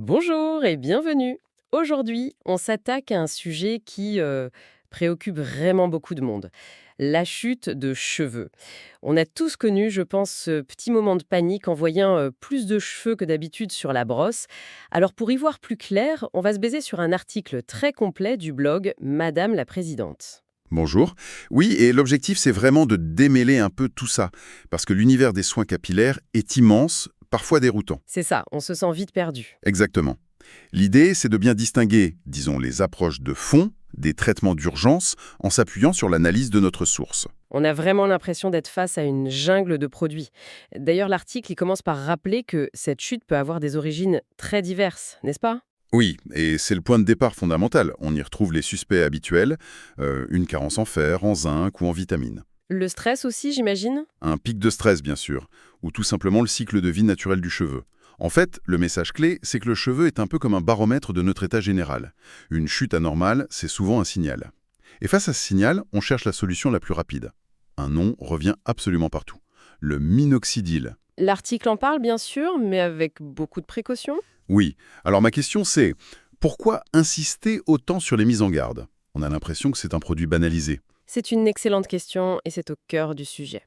Bonjour et bienvenue. Aujourd'hui, on s'attaque à un sujet qui préoccupe vraiment beaucoup de monde. La chute de cheveux. On a tous connu, je pense, ce petit moment de panique en voyant plus de cheveux que d'habitude sur la brosse. Alors pour y voir plus clair, on va se baser sur un article très complet du blog Madame la Présidente. Bonjour. Oui, et l'objectif, c'est vraiment de démêler un peu tout ça, parce que l'univers des soins capillaires est immense, parfois déroutant. C'est ça, on se sent vite perdu. Exactement. L'idée, c'est de bien distinguer, disons, les approches de fond des traitements d'urgence en s'appuyant sur l'analyse de notre source. On a vraiment l'impression d'être face à une jungle de produits. D'ailleurs, l'article il commence par rappeler que cette chute peut avoir des origines très diverses, n'est-ce pas? Oui, et c'est le point de départ fondamental. On y retrouve les suspects habituels, une carence en fer, en zinc ou en vitamines. Le stress aussi, j'imagine? Un pic de stress, bien sûr, ou tout simplement le cycle de vie naturel du cheveu. En fait, le message clé, c'est que le cheveu est un peu comme un baromètre de notre état général. Une chute anormale, c'est souvent un signal. Et face à ce signal, on cherche la solution la plus rapide. Un nom revient absolument partout. Le minoxidil. L'article en parle bien sûr, mais avec beaucoup de précautions. Oui. Alors ma question c'est, pourquoi insister autant sur les mises en garde? On a l'impression que c'est un produit banalisé. C'est une excellente question et c'est au cœur du sujet.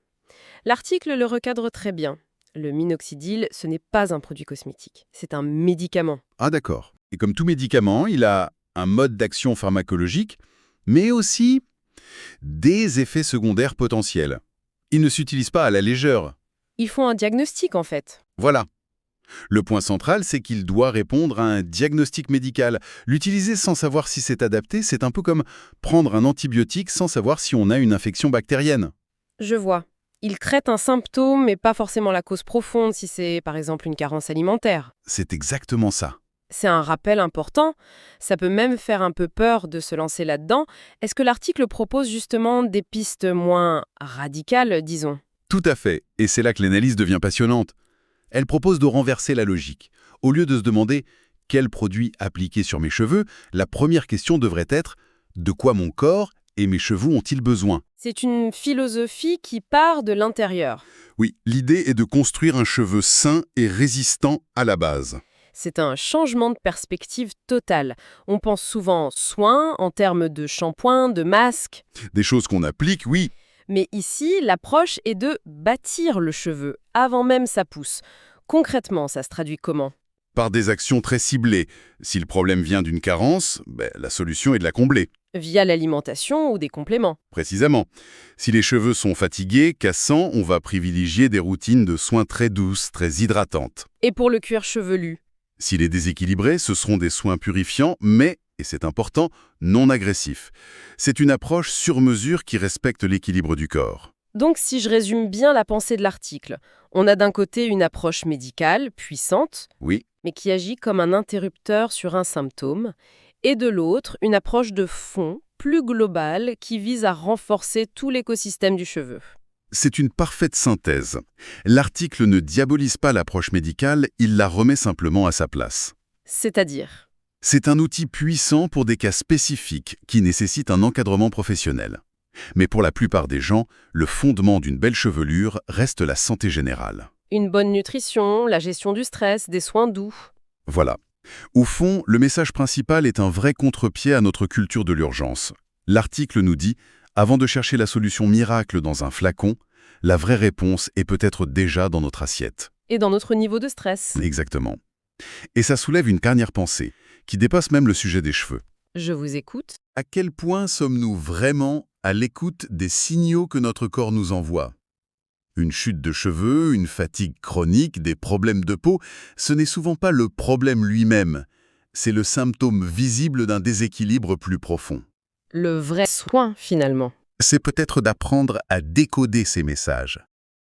L'article le recadre très bien. Le minoxidil, ce n'est pas un produit cosmétique, c'est un médicament. Ah d'accord. Et comme tout médicament, il a un mode d'action pharmacologique, mais aussi des effets secondaires potentiels. Il ne s'utilise pas à la légère. Ils font un diagnostic en fait. Voilà. Le point central, c'est qu'il doit répondre à un diagnostic médical. L'utiliser sans savoir si c'est adapté, c'est un peu comme prendre un antibiotique sans savoir si on a une infection bactérienne. Je vois. Ils traitent un symptôme, mais pas forcément la cause profonde si c'est par exemple une carence alimentaire. C'est exactement ça. C'est un rappel important. Ça peut même faire un peu peur de se lancer là-dedans. Est-ce que l'article propose justement des pistes moins radicales, disons? Tout à fait. Et c'est là que l'analyse devient passionnante. Elle propose de renverser la logique. Au lieu de se demander quel produit appliquer sur mes cheveux, la première question devrait être de quoi mon corps et mes cheveux ont-ils besoin? C'est une philosophie qui part de l'intérieur. Oui, l'idée est de construire un cheveu sain et résistant à la base. C'est un changement de perspective total. On pense souvent soins en termes de shampoing, de masque. Des choses qu'on applique, oui. Mais ici, l'approche est de bâtir le cheveu avant même sa pousse. Concrètement, ça se traduit comment? Par des actions très ciblées. Si le problème vient d'une carence, la solution est de la combler. Via l'alimentation ou des compléments. Précisément. Si les cheveux sont fatigués, cassants, on va privilégier des routines de soins très douces, très hydratantes. Et pour le cuir chevelu? S'il est déséquilibré, ce seront des soins purifiants, mais, et c'est important, non agressifs. C'est une approche sur mesure qui respecte l'équilibre du corps. Donc, si je résume bien la pensée de l'article, on a d'un côté une approche médicale, puissante, Oui, mais qui agit comme un interrupteur sur un symptôme, et de l'autre, une approche de fond, plus globale, qui vise à renforcer tout l'écosystème du cheveu. c'est une parfaite synthèse. L'article ne diabolise pas l'approche médicale, il la remet simplement à sa place. C'est-à-dire, C'est un outil puissant pour des cas spécifiques qui nécessitent un encadrement professionnel. Mais pour la plupart des gens, le fondement d'une belle chevelure reste la santé générale. une bonne nutrition, la gestion du stress, des soins doux. Voilà. Au fond, le message principal est un vrai contre-pied à notre culture de l'urgence. L'article nous dit, avant de chercher la solution miracle dans un flacon, la vraie réponse est peut-être déjà dans notre assiette. Et dans notre niveau de stress. Exactement. Et ça soulève une dernière pensée, qui dépasse même le sujet des cheveux. Je vous écoute. À quel point sommes-nous vraiment à l'écoute des signaux que notre corps nous envoie? Une chute de cheveux, une fatigue chronique, des problèmes de peau, ce n'est souvent pas le problème lui-même. C'est le symptôme visible d'un déséquilibre plus profond. Le vrai soin, finalement. C'est peut-être d'apprendre à décoder ces messages.